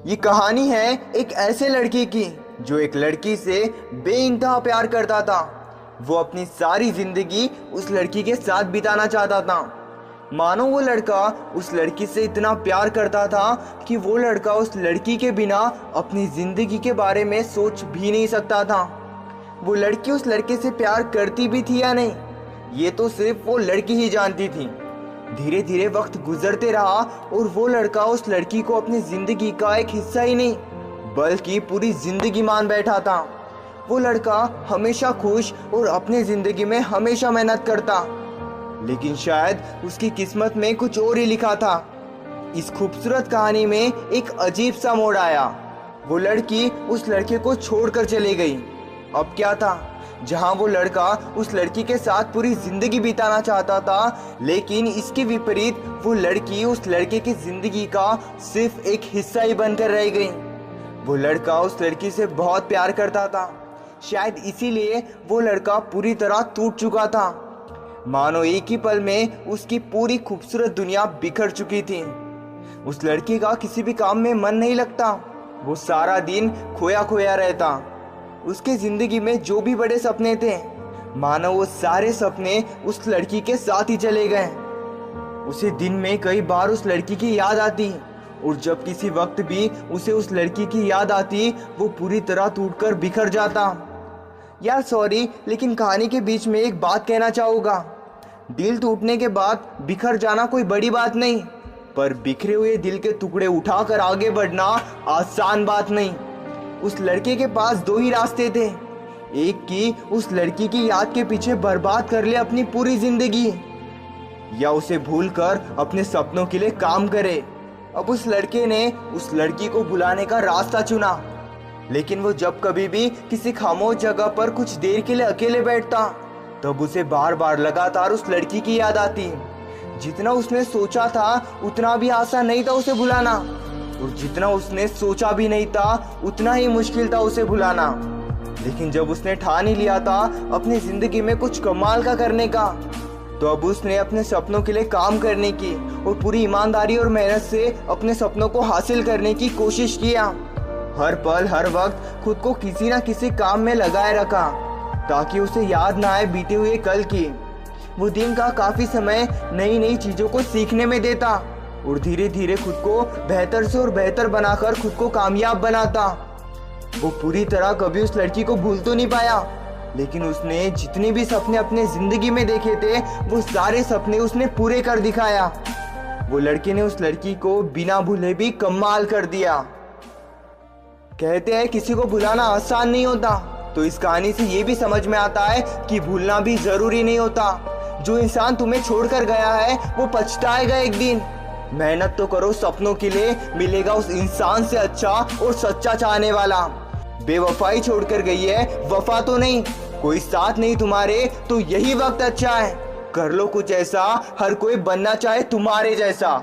ये कहानी है एक ऐसे लड़के की जो एक लड़की से बेइंतहा प्यार करता था। वो अपनी सारी जिंदगी उस लड़की के साथ बिताना चाहता था। मानो वो लड़का उस लड़की से इतना प्यार करता था कि वो लड़का उस लड़की के बिना अपनी जिंदगी के बारे में सोच भी नहीं सकता था। वो लड़की उस लड़के से प्यार करती भी थी या नहीं, ये तो सिर्फ वो लड़की ही जानती थी। धीरे धीरे वक्त गुजरते रहा और वो लड़का उस लड़की को अपनी जिंदगी का एक हिस्सा ही नहीं बल्कि पूरी जिंदगी मान बैठा था। वो लड़का हमेशा खुश और अपनी जिंदगी में हमेशा मेहनत करता, लेकिन शायद उसकी किस्मत में कुछ और ही लिखा था। इस खूबसूरत कहानी में एक अजीब सा मोड़ आया। वो लड़की उस लड़के को छोड़कर चली गई। अब क्या था, जहां वो लड़का उस लड़की के साथ पूरी जिंदगी बिताना चाहता था, लेकिन इसके विपरीत वो लड़की उस लड़के की जिंदगी का सिर्फ एक हिस्सा ही बनकर रह गई। वो लड़का उस लड़की से बहुत प्यार करता था, शायद इसीलिए वो लड़का पूरी तरह टूट चुका था। मानो एक ही पल में उसकी पूरी खूबसूरत दुनिया बिखर चुकी थी। उस लड़की का किसी भी काम में मन नहीं लगता, वो सारा दिन खोया खोया रहता। उसके जिंदगी में जो भी बड़े सपने थे, मानो वो सारे सपने उस लड़की के साथ ही चले गए। उसे दिन में कई बार उस लड़की की याद आती और जब किसी वक्त भी उसे उस लड़की की याद आती, वो पूरी तरह टूटकर बिखर जाता। यार सॉरी, लेकिन कहानी के बीच में एक बात कहना चाहूँगा। दिल टूटने के बाद बिखर जाना कोई बड़ी बात नहीं, पर बिखरे हुए दिल के टुकड़े उठाकर आगे बढ़ना आसान बात नहीं। उस लड़के के पास दो ही रास्ते थे, एक की उस लड़की की याद के पीछे बर्बाद कर ले अपनी पूरी जिंदगी, या उसे भूलकर अपने सपनों के लिए काम करे। अब उस लड़के ने उस लड़की को बुलाने का रास्ता चुना, लेकिन वो जब कभी भी किसी खामोश जगह पर कुछ देर के लिए अकेले बैठता, तब उसे बार बार लगातार उस लड़की की याद आती। जितना उसने सोचा था उतना भी आसान नहीं था उसे भुलाना, और जितना उसने सोचा भी नहीं था उतना ही मुश्किल था उसे भुलाना। लेकिन जब उसने ठान ही लिया था अपनी जिंदगी में कुछ कमाल का करने का, तो अब उसने अपने सपनों के लिए काम करने की और पूरी ईमानदारी और मेहनत से अपने सपनों को हासिल करने की कोशिश किया। हर पल हर वक्त खुद को किसी ना किसी काम में लगाए रखा, ताकि उसे याद ना आए बीते हुए कल की। वो दिन का काफी समय नई नई चीजों को सीखने में देता और धीरे धीरे खुद को बेहतर से और बेहतर बनाकर खुद को कामयाब बनाता। वो पूरी तरह कभी उस लड़की को भूल तो नहीं पाया, लेकिन उसने जितने भी सपने अपने जिंदगी में देखे थे, वो सारे सपने उसने पूरे कर दिखाया। वो लड़के ने उस लड़की को बिना भूले भी कमाल कर दिया। कहते हैं किसी को भुलाना आसान नहीं होता, तो इस कहानी से ये भी समझ में आता है कि भूलना भी जरूरी नहीं होता। जो इंसान तुम्हें छोड़कर गया है वो पछताएगा एक दिन। मेहनत तो करो सपनों के लिए, मिलेगा उस इंसान से अच्छा और सच्चा चाहने वाला। बेवफाई छोड़कर गई है, वफा तो नहीं। कोई साथ नहीं तुम्हारे तो यही वक्त अच्छा है। कर लो कुछ ऐसा, हर कोई बनना चाहे तुम्हारे जैसा।